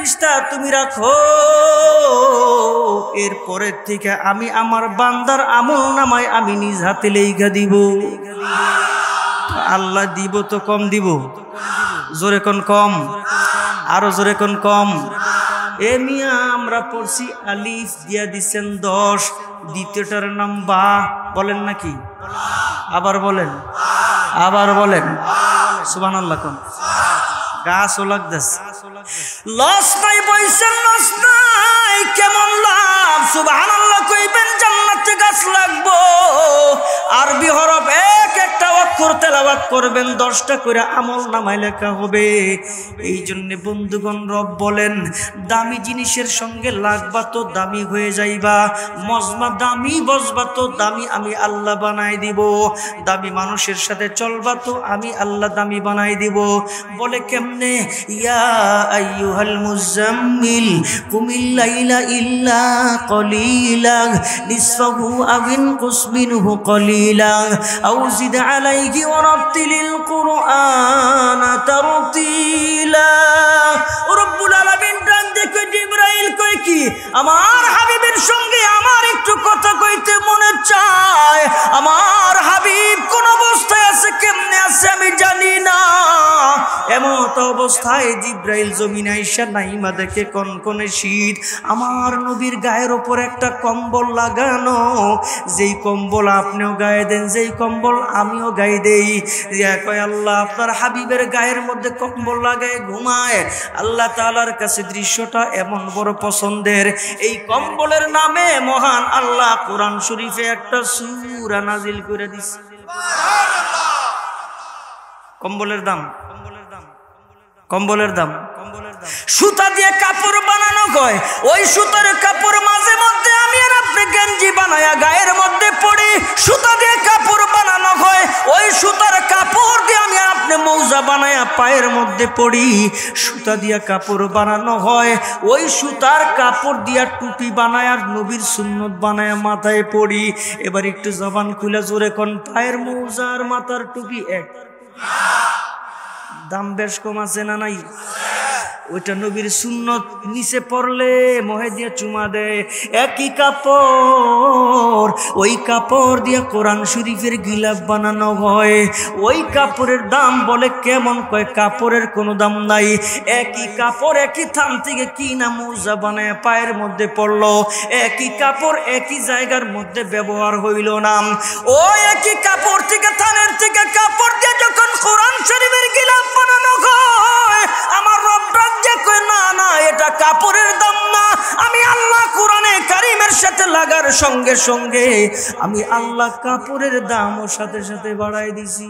ফেরেশতা তুমি রাখো, এরপরের থেকে আমি আমার বান্দার আমল নামায় আমি নিজ হাতে লেখা দিব। আল্লাহ দিব তো কম দিব, জোরে কোন কম, আরো জোরে কোন কম। এ মিয়া আমরা পড়ছি আলিফ দিয়া দিচ্ছেন 10, দ্বিতীয়টার নাম বা, বলেন নাকি? আবার বলেন, আবার বলেন সুবহানাল্লাহ। কোন গাছ ও লাগতেছে, লস নাই বইছেন, লস নাই, কেমন লাভ? সুবহানাল্লাহ কইবেন, জান্নাতে গাছ লাগবো। আরবি হরফ এক একটা অক্ষর তেলাওয়াত করবেন, 10টা করে আমল নামায় লেখা হবে। এই জন্য বন্ধুগণ রব বলেন, দামি জিনিসের সঙ্গে লাগবা তো দামি হয়ে যাইবা, মজমা দামি বসবা তো দামি আমি আল্লাহ বানাই দিব। দামি মানুষের সাথে চলবা তো আমি আল্লাহ দামি বানাই দিব। বলে কেমনে? ইয়া আইয়ুহাল মুজাম্মিল কুমিল লাইলা ইল্লা কলিলা নিসফাহু আও ইনকুস মিনহু কলিলা আও জিদ আলাইহি ওয়া রাত্তিলিল কুরআনা তারতিলা। রব্বুল আলামিন ডান দেখে জিবরাইল কই কি, আমার হাবিবের সঙ্গে আমার একটু কথা কইতে মনে চায়। আমার হাবিব কোন অবস্থায় আছে, কেমনে আছে আমি জানি না। এমত অবস্থায় জিবরাইল জমিনে আইসা নাইমা দেখে কনকনে শীত, আমার নবীর গায়ের ওপর একটা কম্বল লাগানো। যেই কম্বল আপনিও গায়ে দেন, যেই কম্বল আমিও গায়ে দেই। কয় আল্লাহ আপনার হাবিবের গায়ের মধ্যে কম্বল লাগায় ঘুমায়। আল্লাহ তাআলার কাছে দৃশ্যটা এমন বড় পছন্দের, এই কম্বলের নামে মহান আল্লাহ কোরআন শরীফে একটা সূরা নাজিল করে দিছে। কম্বলের দাম, কম্বলের দাম, সুতা দিয়ে কাপড় বানানো হয়। ওই সুতার কাপড় মাঝে মধ্যে আমি আর আপনি গেঞ্জি বানায়া গায়ের মধ্যে পড়ি, সুতা দিয়ে কাপড় বানানো হয়। ওই সুতার কাপড় দিয়ে আমি আর আপনি মৌজা বানায়া পায়ের মধ্যে পড়ি, সুতা দিয়া কাপড় বানানো হয়। ওই সুতার কাপড় দিয়া টুপি বানায়া নবীর সুন্নত বানায়া মাথায় পড়ি। এবার একটু জবান খুলে জোরে কোন, পায়ের মৌজা আর মাথার টুপি এক? দাম বেশ কম আছে না নাই? ওইটা নবীর সুন্নত, নিচে পড়লে মহে দিয়ে চুমা দেয়। একই কাপড়, ওই কাপড় দিয়ে কোরআন শরীফের গিলাফ বানানো হয়। ওই কাপড়ের দাম বলে কেমন? কয় কাপড়ের কোনো দাম নাই। একই কাপড় একই থান থেকে কি না মোজা বানায় পায়ের মধ্যে পড়লো, একই কাপড় একই জায়গার মধ্যে ব্যবহার হইল না। ওই একই কাপড় থেকে থানের থেকে কাপড় দিয়ে যখন কোরআন শরীফের গিলাফ বানানো হয়, আমার রব না না এটা কাপড়ের দাম না, আমি আল্লাহ কোরআনে কারিমের সাথে লাগার সঙ্গে সঙ্গে আমি আল্লাহ কাপড়ের দামও সাথে সাথে বাড়াই দিছি।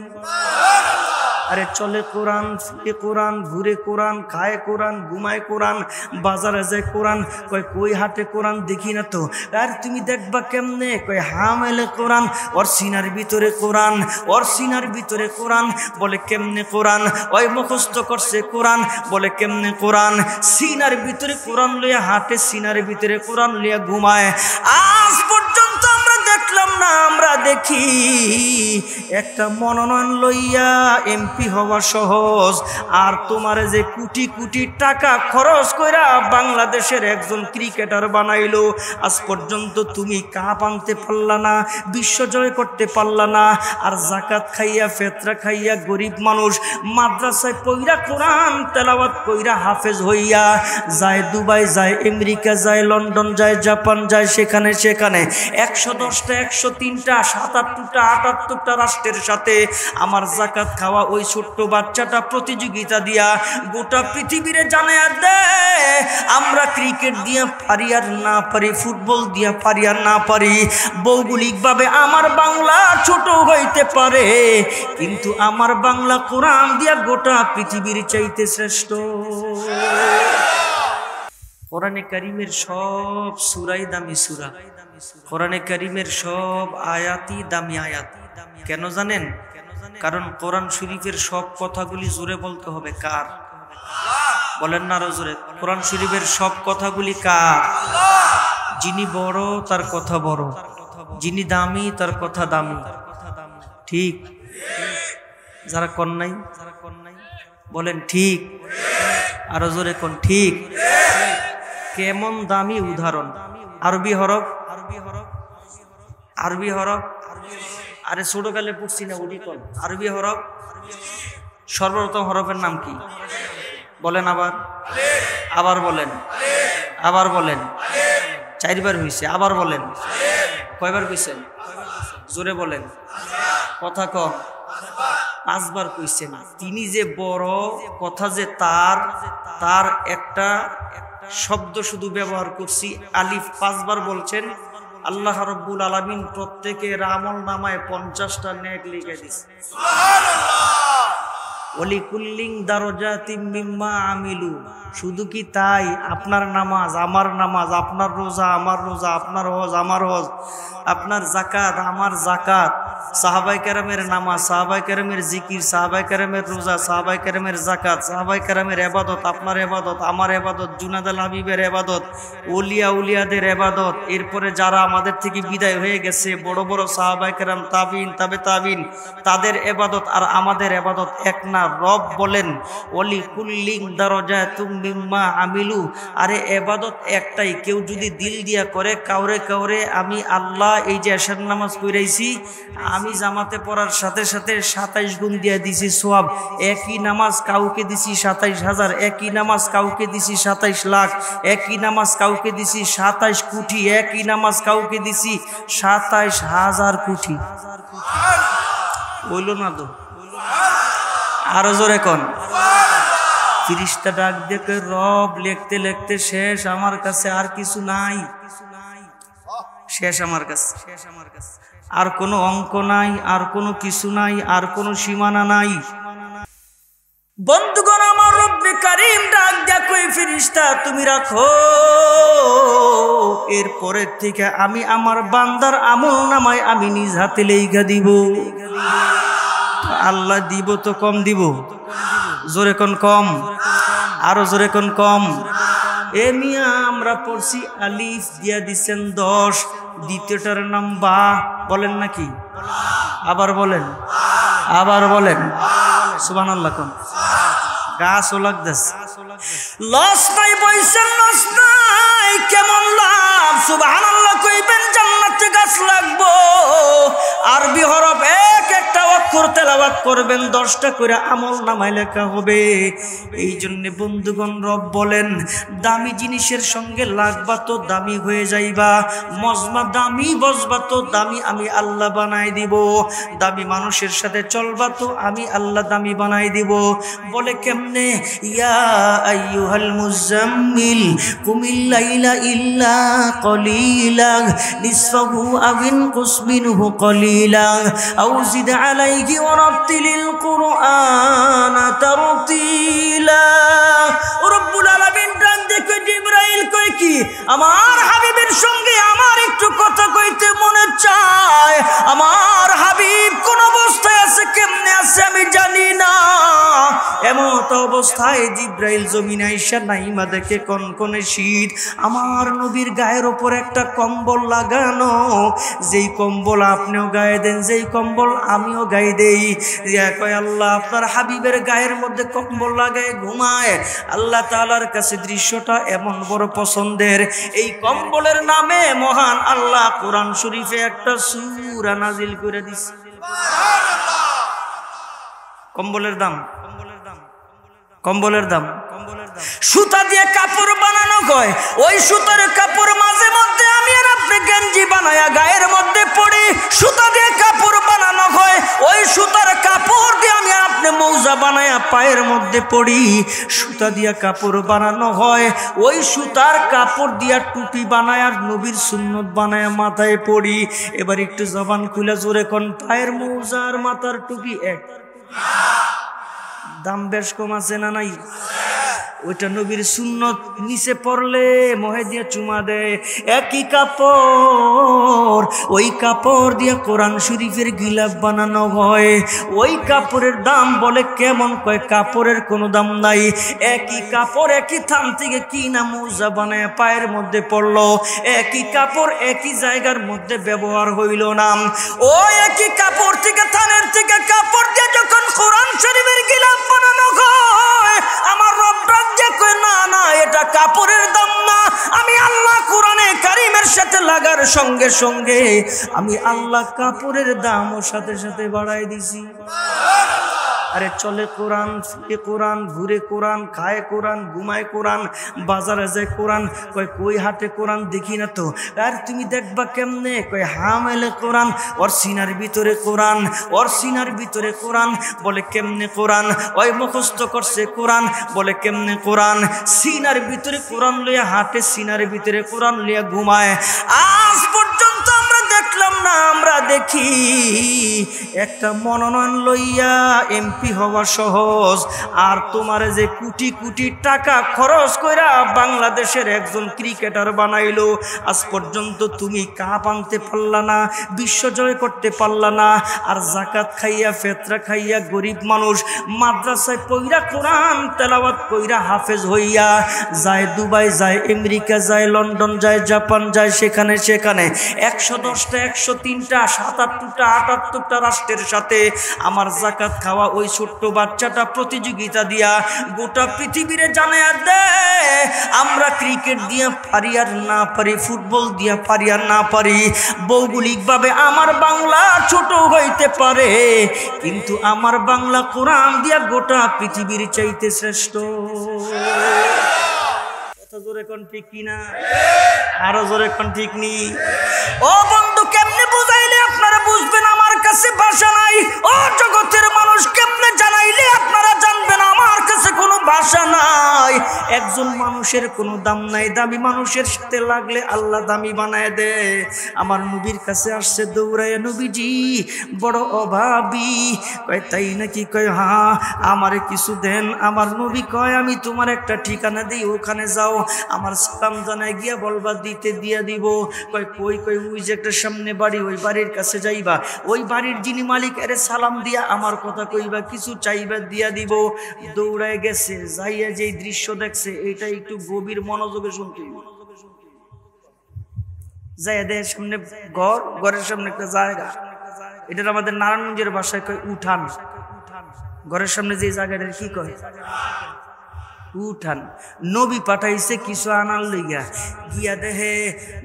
আরে চলে কোরআন, ফিরে কোরআন, ঘুরে কোরআন, খায় কোরআন, ঘুমায় কোরআন, বাজারে যায় কোরআন। কয় কই হাটে কোরআন দেখি না তো। আর তুমি দেখবা কেমনে? কয় হামেলে কোরআন, ওর সিনার ভিতরে কোরআন, ওর সিনার ভিতরে কোরআন। বলে কেমনে কোরআন? ওই মুখস্থ করছে কোরআন। বলে কেমনে কোরআন? সিনার ভিতরে কোরআন লইয়া হাটে, সিনার ভিতরে কোরআন লইয়া ঘুমায়। আজ পর্যন্ত আমরা দেখলাম না, আমরা দেখি একটা মনোনয়ন লইয়া এমপি হওয়া সহজ, আর তোমার যে কোটি কোটি টাকা খরচ কইরা বাংলাদেশের একজন ক্রিকেটার বানাইলো, আজ পর্যন্ত তুমি কাপ আনতে পারলা না, বিশ্ব জয় করতে পারলা না। আর জাকাত খাইয়া ফেতরা খাইয়া গরিব মানুষ মাদ্রাসায় পইরা কোরআন তেলাওয়াত কইরা হাফেজ হইয়া যায় দুবাই, যায় আমেরিকা, যায় লন্ডন, যায় জাপান, যায় সেখানে সেখানে 110টা 103টা 77টা 78টা রাষ্ট্রের সাথে আমার জাকাত খাওয়া ওই ছোট্ট বাচ্চাটা প্রতিযোগিতা দিয়া গোটা পৃথিবীরে জানায়া দে আমরা ক্রিকেট দিয়া পারি আর না পারি, ফুটবল দিয়া পারি আর না পারি। ভৌগোলিকভাবে আমার বাংলা ছোট হইতে পারে, কিন্তু আমার বাংলা কোরআন দিয়া গোটা পৃথিবীর চাইতে শ্রেষ্ঠ। কোরআনে কারিমের সব সূরাই দামি সূরা, কোরআনে কারিমের সব আয়াতই দামি আয়াত। কেন জানেন? কারণ কোরআন শরীফের সব কথাগুলি জোরে বলতে হবে কার? বলেন না আরো জোরে। কোরআন শরীফের সব কথাগুলি কার? যিনি বড় তার কথা বড়, যিনি দামি তার কথা দামি। ঠিক? যারা কন নাই বলেন ঠিক। আরো জোরে কোন ঠিক। কেমন দামি উদাহরণ। আরবি হরফ, আরবি হরফ, আরে ছোট কালে পড়ছি না উনি কোন আরবি হরফ। সর্বপ্রথম হরফের নাম কি বলেন? আবার আবার বলেন, আবার বলেন। চারবার হয়েছে, আবার বলেন। কয়বার কইছেন? জোরে বলেন, কথা কম। 5 বার কইছেন। তিনি যে বড় কথা, যে তার একটা শব্দ শুধু ব্যবহার করছি, আলিফ 5 বার বলছেন। আল্লাহ রাব্বুল আলামিন প্রত্যেকের আমল নামায় 50টা নেক লিখে দিয়েছে। ওয়ালিকুল্লিন দারাজাতিম মিম্মা আমিলু। শুধু কি তাই? আপনার নামাজ আমার নামাজ, আপনার রোজা আমার রোজা, আপনার হজ আমার হজ, আপনার জাকাত আমার জাকাত, সাহাবায়ে কেরামের নামাজ, সাহাবায়ে কেরামের জিকির, সাহাবায়ে কেরামের রোজা, সাহাবায়ে কেরামের জাকাত, সাহাবায়ে কেরামের ইবাদত, আপনার ইবাদত আমার ইবাদত, জুনাদ আল হাবিবের ইবাদত, ওলিয়া উলিয়াদের ইবাদত। এরপরে যারা আমাদের থেকে বিদায় হয়ে গেছে, বড় বড় সাহাবায়ে কেরাম, তাবিন, তাবে তাবিন, তাদের ইবাদত আর আমাদের ইবাদত এক না। রব বলেন ওয়ালিকুল্লিন দারাজাতুম মিম্মা আমিলু। আরে ইবাদত একটাই, কেউ যদি দিল দিয়া করে কাউরে কাউরে আমি আল্লাহ এই যে এশার নামাজ পড়াইছি, আমি জামাতে পড়ার সাথে সাথে 27 গুণ দিয়ে দিছি সওয়াব। একই নামাজ কাউকে দিছি 27,000, একই নামাজ কাউকে দিছি 27 লাখ, একই নামাজ কাউকে দিছি 27 কোটি, একই নামাজ কাউকে দিছি 27,000 কোটি। বললো না তো? আরো জোরে কোন। ফিরিস্তা ডাক দেখে, রব লিখতে লিখতে শেষ, আমার কাছে আর কিছু নাই, শেষ আমার কাছে, আর কোনো অঙ্ক নাই, আর কোনো কিছু নাই, আর কোনো সীমানা নাই। বন্ধুগণ, আমার রব্বে কারীম ডাক দেখো, ফিরিস্তা তুমি রাখো, এরপরের থেকে আমি আমার বান্দার আমল নামায় আমি নিজ হাতে লেখা দিব। আল্লাহ দিব তো কম দিব? জোরে কোন কম, আরো জোরে কোন কম। এ মিয়া আমরা পড়ছি আলিফ দিয়া দিচ্ছেন 10, দ্বিতীয়টার নাম বা, বলেন নাকি? আবার বলেন, আবার বলেন, সুবহানাল্লাহ কোন। গাছ ও লাগতেছে, লস নাই বইছেন, লস নাই, কেমন লাভ। সুবহানাল্লাহ কইবেন, জান্নাতে গাছ লাগবো। আরবি হরফ এক একটা অক্ষর তেলাওয়াত করবেন, 10টা করে আমল নামায় লেখা হবে। এই জন্য বন্ধুগণ, রব বলেন দামি জিনিসের সঙ্গে লাগবা তো দামি হয়ে যাইবা, মজমা দামি বসবা তো দামি আমি আল্লাহ বানাই দিব, দামি মানুষের সাথে চলবা তো আমি আল্লাহ দামি বানাই দিব। বলে কেমনে? ইয়া আইয়ুহাল মুজাম্মিল কুমিল লাইলা ইল্লা কলিলা নিসফাহু আও ইনকুস মিনহু কলিলা আও জিদ আলাইহি ওয়া রাত্তিলিল কুরআনা তারতিলা। রব্বুল আলামিন ডাক দেখে জিবরাইল কই কি, আমার হাবিবের সঙ্গে আমার একটু কথা কইতে মনে চায়। আমার হাবিব কোন অবস্থায় আছে, কেমনে আছে আমি জানি না। এমত অবস্থায় জিবরাইল জমিনে আইসা নাইমা দেখে কনকনে শীত, আমার নবীর গায়ের ওপর একটা কম্বল লাগানো, যেই কম্বল আপনিও গায়ে দেন, যেই কম্বল আমিও গায়ে দেই। কয় আল্লাহ আপনার হাবিবের গায়ের মধ্যে কম্বল লাগায় ঘুমায়। আল্লাহ তাআলার কাছে দৃশ্যটা এমন বড় পছন্দের, এই কম্বলের নামে মহান আল্লাহ কোরআন শরীফে একটা সূরা নাজিল করে দিছে। কম্বলের দাম, কম্বলের দাম, সুতা দিয়ে কাপড় বানানো হয়, ওই সুতার কাপড় মাঝে মধ্যে আমি আর আপনি গেঞ্জি বানায়া গায়ের মধ্যে পড়ি। সুতা দিয়ে কাপড় বানানো হয়, ওই সুতার কাপড় দিয়ে আমি আর আপনি মৌজা বানায়া পায়ের মধ্যে পড়ি। সুতা দিয়া কাপড় বানানো হয়, ওই সুতার কাপড় দিয়া টুপি বানায় আর নবীর সুন্নত বানায়া মাথায় পড়ি। এবার একটু জবান খুলে জোরে কোন, পায়ের মৌজা আর মাথার টুপি এক? দাম বেশ কম আছে না নাই? ওইটা নবীর সুন্নত, নিচে পড়লে মহে দিয়ে চুমা দেয়। একই কাপড়, ওই কাপড় দিয়ে কোরআন শরীফের গিলাফ বানানো হয়। ওই কাপড়ের দাম বলে কেমন? কয় কাপড়ের কোনো দাম নাই। একই কাপড় একই থান থেকে কি না মোজা বানায় পায়ের মধ্যে পড়লো, একই কাপড় একই জায়গার মধ্যে ব্যবহার হইল না। ওই একই কাপড় থেকে থানের থেকে কাপড় দিয়ে যখন কোরআন শরীফের গিলাফ বানানো হয়, আমার রব কাপড়ের দাম না, আমি আল্লাহ কোরআনে কারিমের সাথে লাগার সঙ্গে সঙ্গে আমি আল্লাহ কাপড়ের দামও সাথে সাথে বাড়াই দিছি। আরে চলে কোরআন, ফিরে কোরআন, ঘুরে কোরআন, খায় কোরআন, ঘুমায় কোরআন, বাজারে যায় কোরআন, কয় কই হাটে কোরআন দেখি না তো। আর তুমি দেখবা কেমনে, কয় হামেলে কোরআন, ওর সিনার ভিতরে কোরআন, ওর সিনার ভিতরে কোরআন। বলে কেমনে কোরআন? ওই মুখস্থ করছে কোরআন। বলে কেমনে কোরআন? সিনার ভিতরে কোরআন লইয়া হাটে, সিনার ভিতরে কোরআন লইয়া ঘুমায়। আজ পর্যন্ত আমরা দেখলাম না, আমরা দেখি একটা মনোনয়ন লইয়া এমপি হওয়া সহজ, আর তোমার যে কোটি কোটি টাকা খরচ কইরা বাংলাদেশের একজন ক্রিকেটার বানাইলো, আজ পর্যন্ত তুমি কাপ আনতে পারলা না, বিশ্ব জয় করতে পারলা না। আর জাকাত খাইয়া ফেতরা খাইয়া গরিব মানুষ মাদ্রাসায় পইরা কোরআন তেলাওয়াত কইরা হাফেজ হইয়া যায় দুবাই, যায় আমেরিকা, যায় লন্ডন, যায় জাপান, যায় সেখানে সেখানে 110টা 103টা 77টা 78টা রাষ্ট্রের সাথে আমার জাকাত খাওয়া ওই ছোট্ট বাচ্চাটা প্রতিযোগিতা দিয়া গোটা পৃথিবীরে জানায়া দে আমরা ক্রিকেট দিয়া পারি আর না পারি, ফুটবল দিয়া পারি আর না পারি, ভৌগোলিকভাবে আমার বাংলা ছোট হইতে পারে, কিন্তু আমার বাংলা কোরআন দিয়া গোটা পৃথিবীর চাইতে শ্রেষ্ঠ। জোরে কোন ঠিক কিনা? আরো জোরে কোন ঠিক নি? ও বন্ধু, কেমনে বুঝাইলে আপনারা বুঝবেন? আমার কাছে ভাষা নাই। ও জগতের মানুষ, কেমনে জানাইলে আপনারা জানবেন? আমার কাছে কোনো ভাষা নাই। একজন মানুষের কোনো দাম নাই, দামি মানুষের সাথে লাগলে আল্লাহ দামি বানায় দে। আমার নবীর কাছে আসছে দৌড়ায়, নবীজি বড় অভাবী। কয় তাই নাকি? কয় হ্যাঁ, আমারে কিছু দেন। আমার নবী কয় আমি তোমার একটা ঠিকানা দিই, ওখানে যাও, আমার সালাম জানায় গিয়া বলবা দিতে দিয়া দিব। কয় কই? কই ওই যে একটা সামনে বাড়ি, ওই বাড়ির কাছে যাইবা, ওই বাড়ির যিনি মালিক এর সালাম দিয়া আমার কথা কইবা, কিছু চাইবা দিয়া দিব। দৌড়ায় গেছে, যাইয়া যে দৃশ্য দেখছে এটা একটু গভীর মনোযোগে শুনতে। যাইয়া দেয় সামনে ঘর, ঘরের সামনে একটা জায়গা, এটা আমাদের নারায়ণগঞ্জের ভাষায় কয় উঠান। ঘরের সামনে যে জায়গাটা কি কয়? উঠান। নবী পাঠাইছে কিছু আনার লইয়া, গিয়া দেহে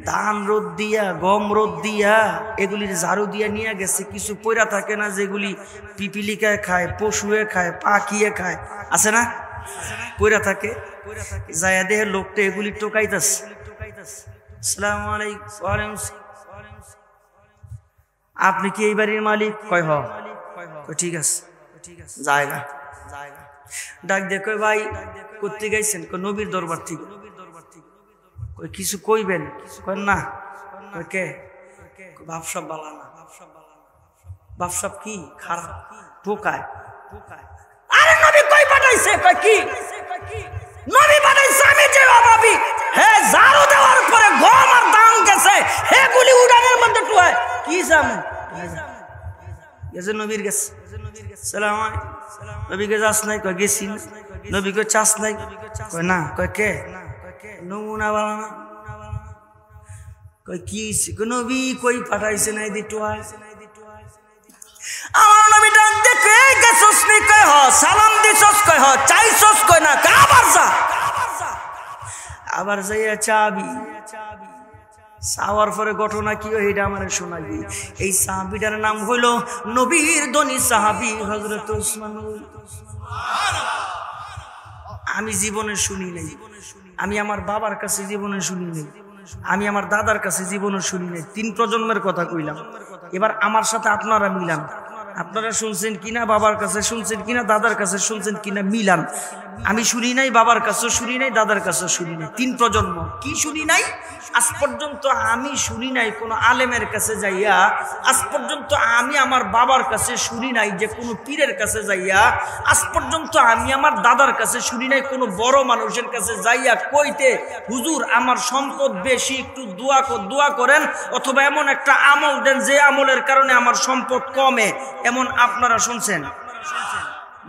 ধান রোদ দিয়া, গম রোদ দিয়া, এগুলির ঝাড়ু দিয়া নিয়ে গেছে। কিছু পয়রা থাকে না যেগুলি পিপিলিকায় খায়, পশুয়ে খায়, পাখিয়ে খায়, আছে না? পয়রা থাকে। যায়া দেহে লোকটা এগুলি টোকাইতাছে। আসসালামু আলাইকুম। ওয়ালাইকুম আসসালাম। আপনি কি এই বাড়ির মালিক? কয় হ। ঠিক আছে, জায়গা ডাক দিয়ে কয় ভাই করতে গাইছেন? নবীর দরবার থেকে। কই কিছু কইবেন? কয় না। কয় কে? বাপসব বালা না। বাপসব কি খারাপ, টোকায়। আরে নবী কই পাঠাইছে? কয় কি নবী পাঠাইছে? আমি যে অভাবী, হে ঝাড়ু দেওয়ার পরে গম আর ধান গেছে, হেগুলি উড়ানের মধ্যে টুয়ায় কি জাম গেছে নবীর গেছে। সালাম আলাইকুম। নবীকে যাস নাই? কয় গেছি। নবীকে চাস নাই? কয় না। কয় কে? নমুনা বালা না। কয় কি? নবী কই পাঠাইছে নাই দিটুয়ায়। আমার নবী ডাক দেখে গেছস নি? কয় হ। সালাম দিছস? কয় হ। চাইছস? কয় না। আবার যা। আবার যাইয়া চাবি। চাওয়ার পরে ঘটনা কি হয় এটা আমার শোনাবি। এই সাহাবীটার নাম হইল নবীর ধনী সাহাবী হযরত উসমান। আমি জীবনে শুনি নাই, আমি আমার বাবার কাছে জীবনে শুনি নাই, আমি আমার দাদার কাছে জীবনে শুনি নাই। 3 প্রজন্মের কথা কইলাম। এবার আমার সাথে আপনারা মিলান, আপনারা শুনছেন কিনা, বাবার কাছে শুনছেন কিনা, দাদার কাছে শুনছেন কিনা, মিলান। আমি শুনি নাই, বাবার কাছে শুনি নাই, দাদার কাছে শুনি নাই। 3 প্রজন্ম কি শুনি নাই? আজ পর্যন্ত আমি শুনি নাই কোন আলেমের কাছে যাইয়া, আজ পর্যন্ত আমি আমার বাবার কাছে শুনি নাই যে কোনো পীরের কাছে যাইয়া, আজ পর্যন্ত আমি আমার দাদার কাছে শুনি নাই কোনো বড় মানুষের কাছে যাইয়া কইতে হুজুর আমার সম্পদ বেশি, একটু দোয়া করেন, অথবা এমন একটা আমল দেন যে আমলের কারণে আমার সম্পদ কমে। এমন আপনারা শুনছেন?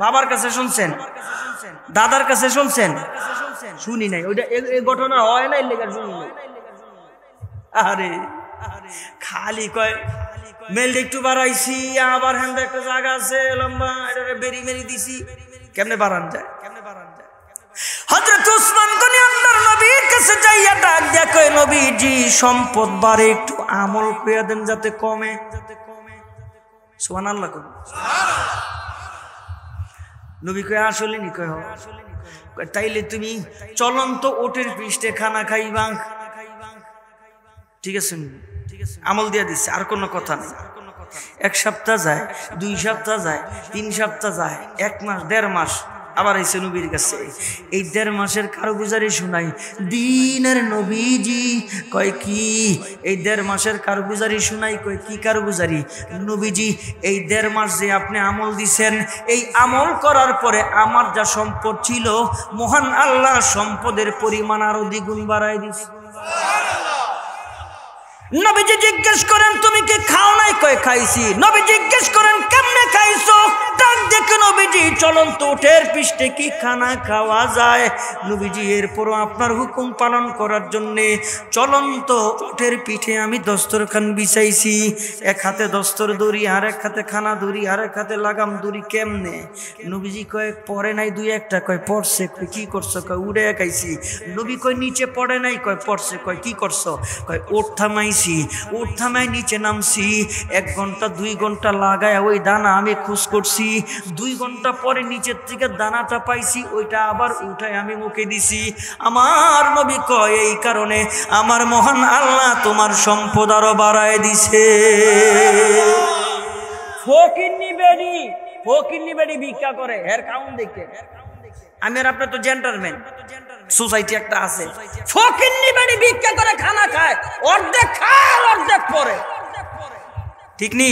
বাবার কাছে শুনছেন? দাদার কাছে শুনছেন? শুনি নাই। ওইটা এই ঘটনা হয় না, লেগার শুনি নাই। আরে খালি কয় মেল একটু বাড়াইছি, আবার হ্যান্ড একটা জায়গা আছে লম্বা, এটা বেরি মেরি দিছি। কেমনে বাড়ান যায়? হযরত উসমান গনি আল্লাহর নবী দিয়া কয় নবীজি সম্পদ বাড়ে একটু আমল কইয়া দেন যাতে কমে। সুবহানাল্লাহ। নবী কয় আসলে নি? কয় তাইলে তুমি চলন্ত ওটের পৃষ্ঠে খানা খাইবা। ঠিক আছে, আমল দিয়া দিচ্ছে, আর কোনো কথা নেই। 1 সপ্তাহ যায়, 2 সপ্তাহ যায়, 3 সপ্তাহ যায়, 1 মাস, 1.5 মাস, আবার এসে নবীর কাছে। এই 1.5 মাসের কারগুজারি শুনাই দিনের নবীজি। কয় কি? এই 1.5 মাসের কারগুজারি শুনাই। কয় কি কারগুজারি? নবীজি এই 1.5 মাস যে আপনি আমল দিছেন, এই আমল করার পরে আমার যা সম্পদ ছিল, মহান আল্লাহ সম্পদের পরিমাণ আরো দ্বিগুণ বাড়ায় দিছে। নবীজি জিজ্ঞেস করেন তুমি কি খাও নাই? কয় খাইছি। নবী জিজ্ঞেস করেন কেমনে খাইছো? ডাক দেখে নবীজি চলন্ত উটের পৃষ্ঠে কি খানা খাওয়া যায়? নবীজি এরপরও আপনার হুকুম পালন করার জন্যে চলন্ত উটের পিঠে আমি দস্তরখান বিছাইছি। 1 হাতে দস্তর দড়ি, আর 1 হাতে খানা দড়ি, আর 1 হাতে লাগাম দড়ি। কেমনে? নবীজি কয় পড়ে নাই 2-1টা। কয় পড়ছে। কয় কি করছো? কয় উড়ে খাইছি। নবী কয় নিচে পড়ে নাই? কয় পড়ছে। কয় কি করছো? কয় উঠ থামাইছি। উঠ থামাই নিচে নামছি। 1 ঘন্টা 2 ঘন্টা লাগায় ওই দানা আমি খোঁজ করছি। 2 ঘন্টা পরে নিচের থেকে দানাটা পাইছি, ওইটা আবার উঠায় আমি মুখে দিছি। আমার নবী কয় এই কারণে আমার মহান আল্লাহ তোমার সম্পদ আরো বাড়ায় দিছে। ফকিন্নি বেডি ভিক্ষা করে, এর কাউন্ট দেখে আমি আর আপনার তো জেন্টালম্যান সোসাইটি একটা আছে। ফকিন্নি বেডি ভিক্ষা করে খানা খায়, অর্ধেক খায় অর্ধেক পরে। ঠিক নি?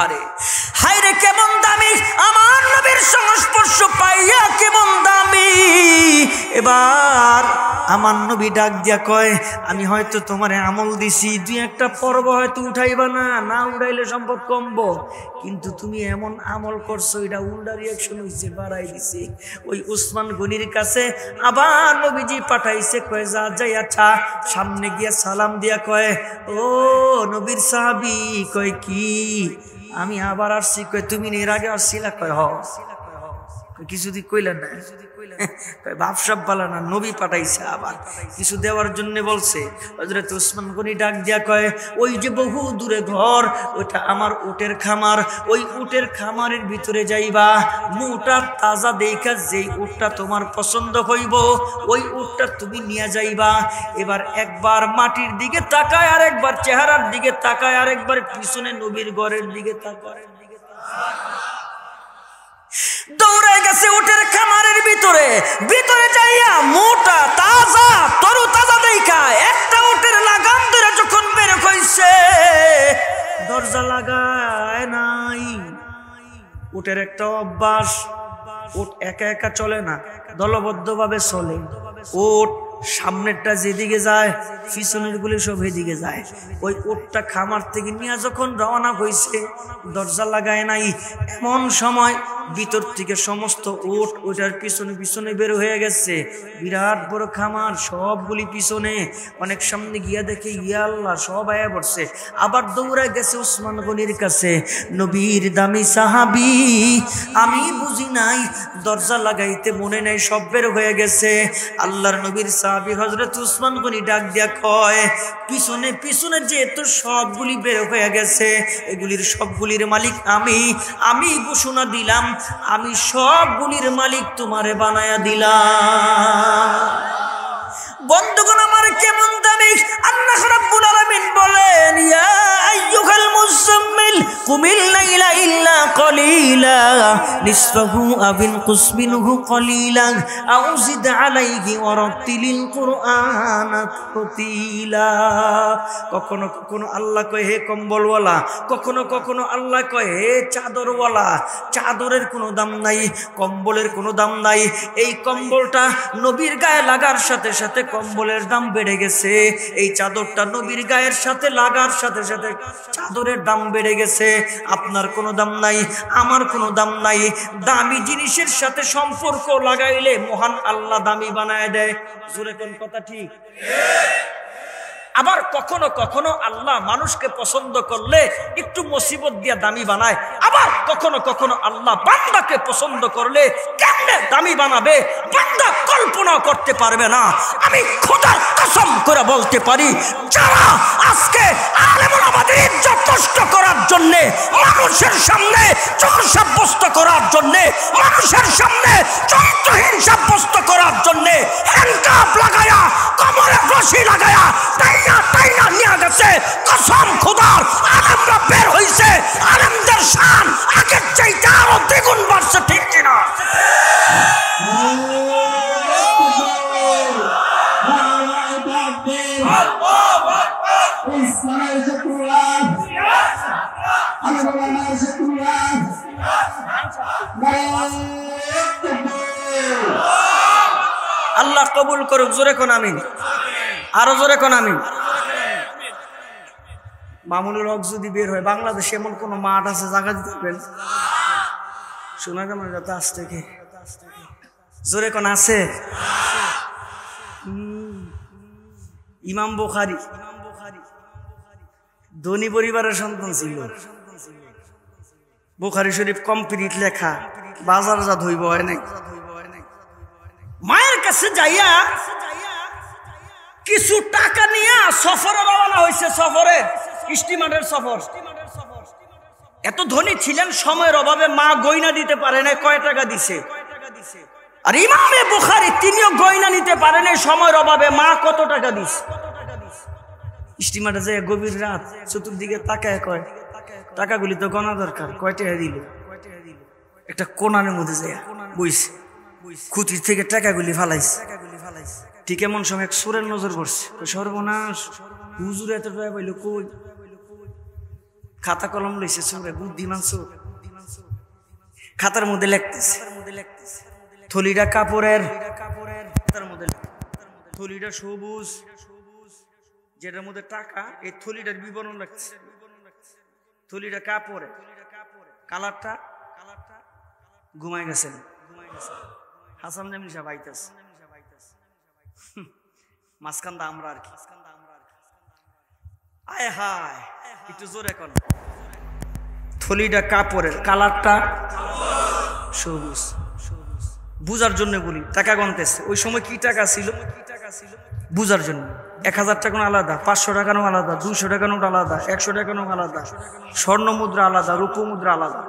আরে হায়রে কেমন দামি আমার নবীর সংস্পর্শ পাইয়া, কেমন দামি। এবার আমার নবী ডাক দিয়া কয় আমি হয়তো তোমারে আমল দিছি, 2-1টা পর্ব হয়তো উঠাইবা না, না উঠাইলে সম্পদ কমবো, কিন্তু তুমি এমন আমল করছো এটা উল্টা রিয়াকশন হয়েছে, বাড়াই দিছে। ওই উসমান গনির কাছে আবার নবীজি পাঠাইছে। কয় যা যাই, আচ্ছা সামনে গিয়া সালাম দিয়া কয় ও নবীর সাহাবী। কয় কি? আমি আবার আসছি। কয় তুমি এর আগে আসছিলা? কয় হ। কিছুদিন কইলেন না? বাপসাব বালা না, নবী পাঠাইছে আবার কিছু দেওয়ার জন্য বলছে। হযরত উসমান গনি ডাক দিয়া কয় ওই যে বহু দূরে ঘর, ওইটা আমার উটের খামার। ওই উটের খামারের ভিতরে যাইবা, মোটা তাজা দেখা যেই উটটা তোমার পছন্দ হইব ওই উটটা তুমি নিয়ে যাইবা। এবার একবার মাটির দিকে তাকায়, আর একবার চেহারার দিকে তাকায়, আর একবার পিছনে নবীর ঘরের দিকে তাকায়। দৌড়ায় গেছে উটের খামারের ভিতরে যাইয়া মোটা তাজা তরু তাজা দেখা একটা উটের লাগাম ধরে যখন বের হইছে, দরজা লাগায় নাই। উটের একটা অভ্যাস, উট একা একা চলে না, দলবদ্ধভাবে চলে। উট সামনেরটা যেদিকে যায় পিছনের গুলি সব এদিকে যায়। ওই উটটা খামার থেকে নিয়ে যখন রওনা হয়েছে দরজা লাগায় নাই, এমন সময় ভিতর থেকে সমস্ত উট ওইটার পিছনে পিছনে বের হয়ে গেছে। বিরাট বড় খামার, সবগুলি পিছনে। অনেক সামনে গিয়া দেখে ইয়া আল্লাহ, সব আয়া পড়ছে। আবার দৌড়ায় গেছে উসমান গনির কাছে, নবীর দামি সাহাবী আমি বুঝি নাই, দরজা লাগাইতে মনে নাই, সব বের হয়ে গেছে। আল্লাহর নবীর সাহাবী হযরত উসমান গনি ডাক দিয়া কয় পিছনে পিছনে যেহেতু সবগুলি বের হয়ে গেছে, এগুলির সবগুলির মালিক আমি ঘোষণা দিলাম, আমি সবগুলির মালিক তোমারে বানায়া দিলাম। বন্ধুগণ আমার কেমন দামি! আল্লাহ রাব্বুল আলামিন বলেন ইয়া আইয়ুহাল মুযাম্মিল কুমিল লাইলা ইল্লা কলিলা নিসফাহু আও ইনকুস মিনহু কলিলা আও জিদ আলাইহি ওয়া রাত্তিলিল কুরআনা তারতিলা। কখনো কখনো আল্লাহ কয় হে কম্বলওয়ালা, কখনো কখনো আল্লাহ কয় হে চাদরওয়ালা। চাদরের কোনো দাম নাই, কম্বলের কোনো দাম নাই। এই কম্বলটা নবীর গায়ে লাগার সাথে সাথে কম্বলের দাম বেড়ে গেছে। এই চাদরটা নবীর গায়ের সাথে লাগার সাথে সাথে চাদরের দাম বেড়ে গেছে। আপনার কোনো দাম নাই, আমার কোনো দাম নাই। দামি জিনিসের সাথে সম্পর্ক লাগাইলে মহান আল্লাহ দামি বানায় দেয়। জোরে কোন কথা ঠিক? আবার কখনো কখনো আল্লাহ মানুষকে পছন্দ করলে একটু মুসিবত দিয়া দামি বানায়। আবার কখনো কখনো আল্লাহ বান্দাকে পছন্দ করলে কেমনে দামি বানাবে, বান্দা কল্পনা করতে পারবে না। আমি খোদার কসম করে বলতে পারি, যারা আজকে আলেম ওলামাদের ইজ্জত নষ্ট করার জন্য, মানুষের সামনে চোর সাব্যস্ত করার জন্য, মানুষের সামনে চরিত্রহীন সাব্যস্ত করার জন্য হ্যান্ডকাপ লাগায়া, কোমরে রশি লাগায়া টাইনা নিয়ে গেছে, কসম খোদার আলেমরা বের হইছে, আলেমদের শান আগের চাইতে আরো দ্বিগুণ বাড়ছে, ঠিক কিনা? আল্লাহ কবুল করুক। জোরে কোন আমিন, আরো জোরে কোন আমিন। মামুনুল হক যদি বের হয়, বাংলাদেশে এমন কোন মাঠ আছে জায়গা দিতে পারবেন? শোনা কেমন যাতে আজ থেকে জোরে কোন আছে? ইমাম বুখারী ধনী পরিবারের সন্তান ছিল। বুখারী শরীফ কমপ্লিট লেখা, বাজারজাত হইব হয় নাই। মায়ের কাছে যাইয়া কিছু টাকা নিয়ে সফরে রওনা হয়েছে, সফরে, স্টিমারের সফর। এত ধনী ছিলেন, সময়ের অভাবে মা গয়না দিতে পারে না, কয় টাকা দিছে। আর ইমামে বুখারী তিনিও গয়না নিতে পারেন এই সময়ের অভাবে, মা কত টাকা দিছে। স্টিমারে যায় গভীর রাত, চতুর্দিকে তাকায় কয়, টাকাগুলি তো গণা দরকার, কয় টাকা দিল। একটা কোণার মধ্যে যায় বইছে, খুঁটির থেকে টাকাগুলি ফালাইছে। ঠিক এমন সময় এক সুরের নজর পড়ছে, সর্বনাশ, হুজুর এত টাকা পাইল কই? খাতা কলম লইছে সুরে, বুদ্ধিমান সুর। খাতার মধ্যে লিখতেছে, থলিটা কাপড়ের, খাতার মধ্যে থলিটা সবুজ, যেটার মধ্যে টাকা, এই থলিটার বিবরণ রাখছে। থলিটা কাপড়ের, কালারটা ঘুমাই গেছেন। হাসান জামিল সাহেব আইতাছে, মাঝখানটা আমরা আর কি। আয় হায়, একটু জোরে কোন। থলিটা কাপড়ের, কালারটা সবুজ। বুঝার জন্য বলি, টাকা গনতেছে। ওই সময় কি টাকা ছিল বুঝার জন্য। 1000 টাকা আলাদা, 500 টাকা আলাদা, 200 টাকা নোট আলাদা, 100 টাকা নোট আলাদা, স্বর্ণ মুদ্রা আলাদা, রূপ মুদ্রা আলাদা,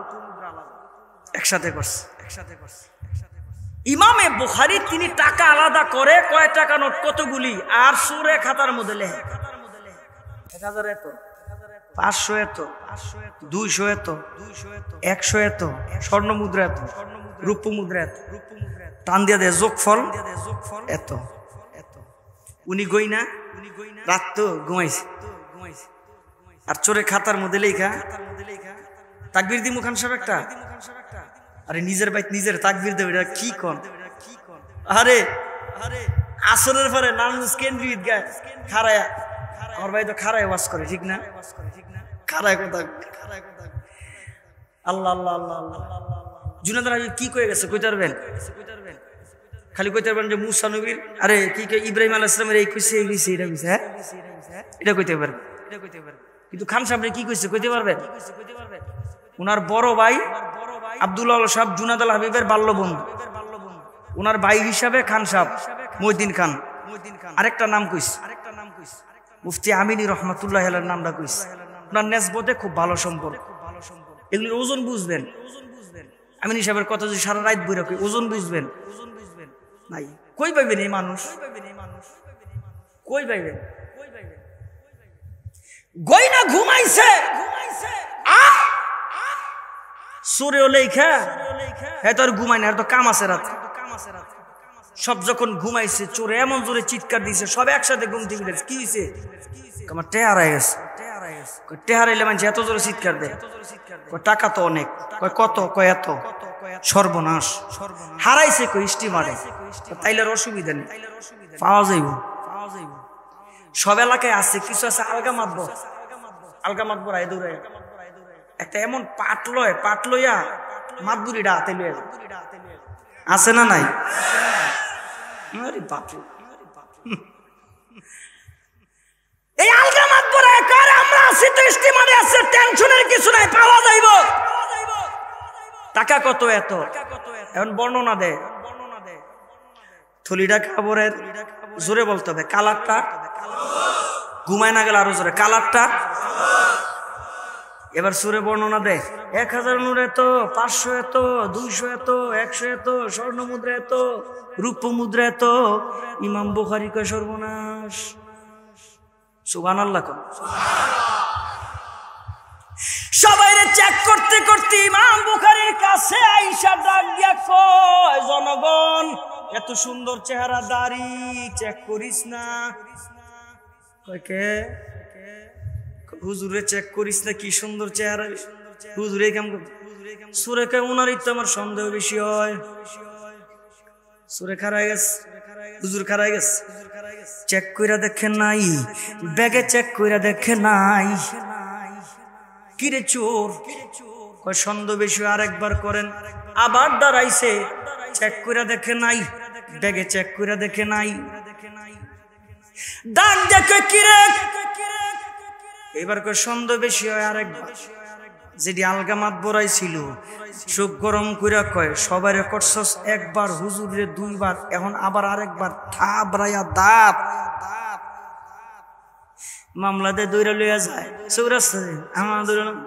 একসাথে করছে। ইমামে বুখারী তিনি টাকা আলাদা করে, কয় টাকা নোট কতগুলি, আর সুরে খাতার মধ্যে লেখে 1000 এত, 500 এত, 200 এত, 100 এত, স্বর্ণ মুদ্রা এত, রূপ মুদ্রা এত, টান দিয়া দেয় যোগফল এত। উনি গইনা রাত তো ঘুমাইছে, আর চোরে খাতার মধ্যে লেখা তাকবীর দিমু খান সাহেব একটা। আরে নিজের বাইত নিজের তাকবীর দেবে, এটা কি কোন? আরে আসরের পরে নামাজ কেন্দ্রিত গায় খারায়া, আমার ভাই তো খারায় ওয়াজ করে, ঠিক না? খারায় কথা, আল্লাহ আল্লাহ আল্লাহ আল্লাহ। জুনায়দ হাবিব কি কয়ে গেছে কইতে পারবেন? খালি কইতে পারবেন যে মুসা নবীর, আরে কি ইব্রাহিম আলাইহিস সালামের এই কইছে, এই কইছে, এটা কইছে, হ্যাঁ এটা কইতে পারবেন। কিন্তু খান সাহেব কি কইছে কইতে পারবেন? উনার বড় ভাই আব্দুল্লাহ সাহেব জুনায়দ হাবিবের বাল্য বন্ধু, উনার ভাই হিসাবে খান সাহেব মহিউদ্দিন খান। আরেকটা নাম কইছে, মুফতি আমিনী রহমাতুল্লাহ আলাইহির নামটা কইছে। উনার নেসবতে খুব ভালো সম্পর্ক। এগুলির ওজন বুঝবেন। আমিনী সাহেবের কথা যদি সারা রাত বইরা কই, ওজন বুঝবেন নাই। কই পাইবেন এই মানুষ, কই পাইবেন? গয়না ঘুমাইছে, সুরেও লেখা, হ্যাঁ তো আর ঘুমাই না, আর তো কাম আছে রাত। সব যখন ঘুমাইছে, চোরে এমন জোরে চিৎকার দিছে, সব একসাথে ঘুম থেকে উঠেছে। কি হয়েছে? আমার টেহারাই গেছে। টেহারাইলে মানুষ এত জোরে চিৎকার দেয়, টাকা তো অনেক, কয় কত, কয় এত, সর্বনাশ। হারাইছে কই স্টিমারে, তাইলে অসুবিধা নেই, পাওয়া যাইব। সব এলাকায় আছে, কিছু আছে আলগা মাতব, আলগা মাতব রায় দৌড়ায় একটা এমন পাট লইয়া মাতবুরিটা হাতে লইয়া আছে না নাই? আরে বাপরে, এই আলগা মাতব রায় কার আমরা আছি তো স্টিমারে আছে, টেনশনের কিছু নাই, পাওয়া যাইব। টাকা কত এত, এখন বর্ণনা দেয়। থলিটা কাপড়ের জোরে বলতে হবে, কালারটা ঘুমায় না গেলে আরো জোরে, কালারটা। এবার সুরে বর্ণনা দেয়, 1000 নূর এত, 500 এত, 200 এত, 100 এত, স্বর্ণ মুদ্রা এত, রূপ মুদ্রা এত। ইমাম বুখারী কয় সর্বনাশ। সুবহানাল্লাহ। সবাই চেক করতে করতে ইমাম বুখারীর কাছে আইসা ডাক দিয়া কয়, জনগণ এত সুন্দর চেহারা, দাড়ি, চেক করিস না। কয় কে? হুজুরে চেক করিস না, কি সুন্দর চেহারা। হুজুরে কেমন সুরে কয়, উনারই তো আমার সন্দেহ বেশি হয়। সুরে খারাই গেছে, হুজুর খারাই গেছে, চেক কইরা দেখে নাই, ব্যাগে চেক কইরা দেখে নাই। কিরে চোর? কয় সন্দেহ বেশি, আরেকবার করেন। আবার দাঁড়াইছে, চেক কইরা দেখে নাই, ব্যাগে চেক কইরা দেখে নাই। ডাক দেখে কিরে, এবার কয় সন্দেহ বেশি হয় আরেকবার। যেটি আলগা মাত বড়াই ছিল, চোখ গরম কইরা কয়, সবাই করছস একবার, হুজুরে 2 বার, এখন আবার আরেকবার। থাবরাইয়া দাঁত মামলা দিয়ে দৌড়া লইয়া যায় চৌরাস্তায়। আমার দৌড়ালাম,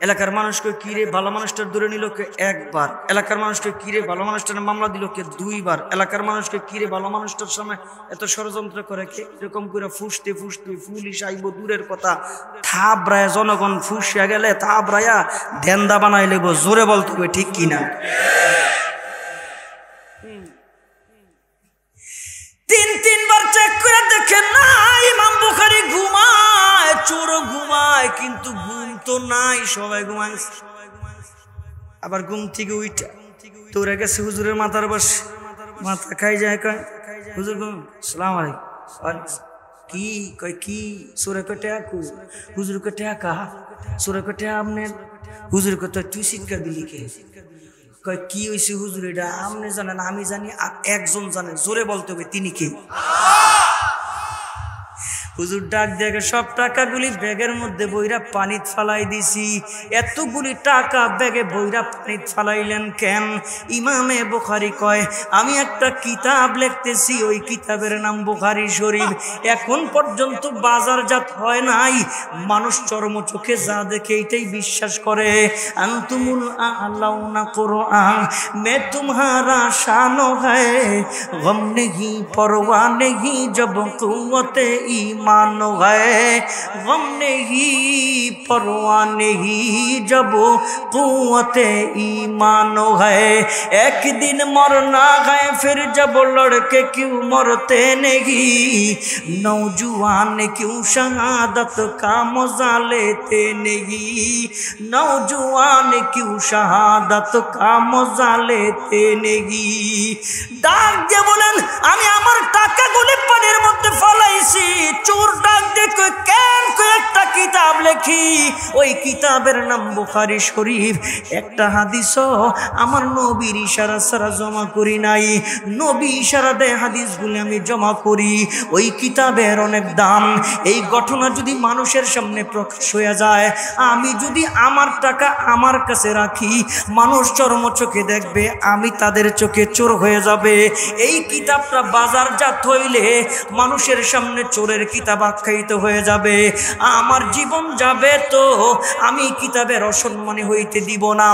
এলাকার মানুষকে কিরে ভালো মানুষটার দূরে নিল কে 1 বার, এলাকার মানুষকে কিরে ভালো মানুষটার মামলা দিল কে 2 বার, এলাকার মানুষকে কিরে ভালো মানুষটার সময় এত ষড়যন্ত্র করে কে এরকম করে ফুসতে ফুসতে পুলিশ আইব দূরের কথা, থাবরায়া জনগণ ফুসিয়া গেলে থাবরায়া ধ্যান্দা বানাই লেব। জোরে বলতে হবে ঠিক কিনা? 3 বার চেক করে দেখে নাই। ইমাম বুখারী ঘুমায়, চোর ঘুমায়, কিন্তু ঘুম তো নাই, সবাই ঘুমায়। আবার ঘুম থেকে উইটা তোরা গেছে হুজুরের মাথার বসে, মাথা খাই যায়। কয় হুজুর সালাম আলাইকুম। কি কয় কি? সুরে কয় টাকা। হুজুর কয় টাকা? সুরে কয় টাকা আপনার? হুজুর কয় তুই শিক্ষা দিলি কে? কয় কি হয়েছে হুজুর? এটা আপনি জানেন, আমি জানি, আর একজন জানে। জোরে বলতে হবে তিনি কে? হুজুর ডাক দেখে, সব টাকাগুলি ব্যাগের মধ্যে বইরা পানিত ফালাই দিছি। এতগুলি টাকা ব্যাগে বইরা পানিত ফালাইলেন কেন? ইমামে বুখারী কয়, আমি একটা কিতাব লিখতেছি, ওই কিতাবের নাম বুখারী শরীফ। এখন পর্যন্ত বাজারজাত হয় নাই, মানুষ চর্ম চোখে যা দেখে এটাই বিশ্বাস করে। আনতুমুল আ'লাউনা কুরআন মে তুমহারা শানো হ্যায়, গম নেহি পরওয়া নেহি জব কুওয়াতে ঈমান मानो है, गम नहीं परवाह नहीं जब कुव्वते ईमान है। एक दिन मरना है फिर जब लड़के क्यों मरते नहीं, नौजवान क्यों शहादत का मजा लेते नहीं, नौजवान क्यों शहादत का मजा लेते नहीं। ডাক দিয়ে বলেন, আমি আমার টাকাগুলি পানির মধ্যে ফলাইছি। চোর ডাক দেখো কেন? একটা কিতাব লেখি, ওই কিতাবের নাম বুখারী শরীফ। একটা হাদিসও আমার নবীর ইশারা ছাড়া জমা করি নাই, নবী ইশারা দেয় হাদিসগুলি আমি জমা করি। ওই কিতাবের অনেক দাম। এই ঘটনা যদি মানুষের সামনে প্রকাশ হয়ে যায়, আমি যদি আমার টাকা আমার কাছে রাখি, মানুষ চর্ম চোখে দেখবে, আমি তাদের চোখে চোর হয়ে যাবে। এই কিতাবটা বাজারজাত হইলে মানুষের সামনে চোরের কিতাব আখ্যায়িত হয়ে যাবে, আমার জীবন যাবে, তো আমি কিতাবের অসম্মানী হইতে দিব না।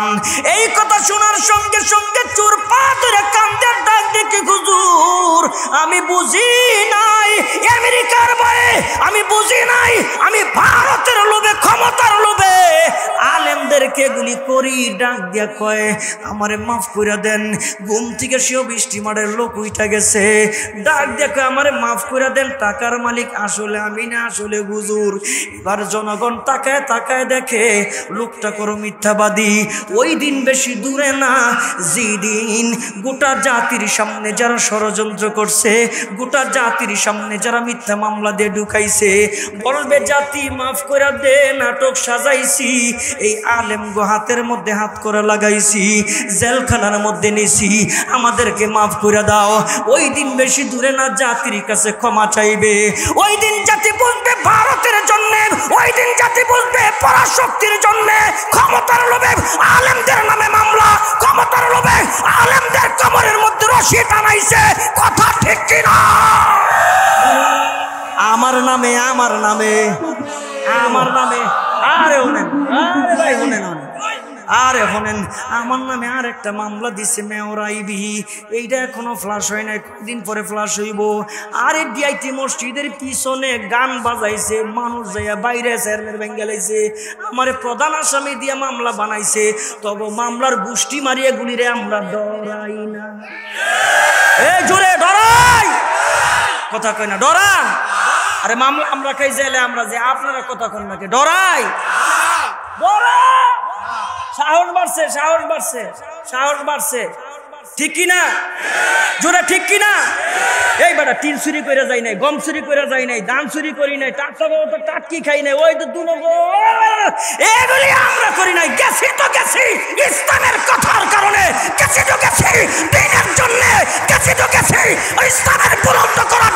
এই কথা শোনার সঙ্গে সঙ্গে চোর পা ধরে কান্দে, ডাক দেখে হুজুর আমি বুঝি নাই আমেরিকার ভয়ে, আমি বুঝি নাই, আমি ভারতের লোভে, ক্ষমতার লোভে আলেমদেরকে এগুলি করি। ডাক দিয়া কয়, আমারে মাফ করে দেন। ঘুম থেকে সেও বৃষ্টি মারের লোক উঠা গেছে, ডাক দিয়া কয়, আমারে মাফ করে দেন, টাকার মালিক আসলে আমি না, আসলে হুজুর। এবার জনগণ তাকায় তাকায় দেখে লোকটা করো মিথ্যাবাদী। ওই দিন বেশি দূরে না, যেদিন গোটা জাতির সামনে যারা ষড়যন্ত্র করছে, গোটা জাতির সামনে যারা মিথ্যা মামলা দিয়ে ঢুকাইছে, বলবে জাতি মাফ করে দে, নাটক সাজাইছি, এই আলেম গো হাতের মধ্যে হাত করে লাগাইছি, জেলখানার মধ্যে নিছি, আমাদেরকে মাফ করে দাও। ওই দিন বেশি দূরে না, জাতির কাছে ক্ষমা চাইবে। ওই দিন জাতি বুঝবে ভারতের জন্য, ওই দিন জাতি বুঝবে পরাশক্তির জন্য, ক্ষমতার লোভে আলেমদের নামে মামলা, ক্ষমতার লোভে আলেমদের কোমরের মধ্যে রশি টানাইছে। কথা নামে আমার নামে আমার নামে আরে শোনেন আরে ভাই শোনেন আরে শোনেন আমার নামে আর একটা মামলা দিছে মেয়রাইবি এইটা এখনো ফ্লাশ হয় নাই কদিন পরে ফ্লাশ হইব আরে ডিআইটি মসজিদের পিছনে গান বাজাইছে মানুষ যাইয়া বাইরে চেয়ারম্যান বেঙ্গালাইছে আমারে প্রধান আসামি দিয়া মামলা বানাইছে তবে মামলার গুষ্টি মারিয়া গুলিরে আমরা ডরাই না এই জোরে ডরাই কথা কই না ডরান আরে মামলা আমরা খাই জেলে আমরা যে আপনারা কথা কন নাকি ডরাই ডরা সাহস বাড়ছে সাহস বাড়ছে সাহস বাড়ছে ঠিক কি না জোরে ঠিক কি না এই বেটা টিন চুরি করে যাই নাই গম চুরি করে যাই নাই ধান চুরি করি নাই টাটকি খাই নাই ওই তো এগুলি আমরা করি নাই গেছি তো গেছি ইসলামের কথার কারণে গেছি তো গেছি দিনের জন্য গেছি তো গেছি ইসলামের বুলন্দ করার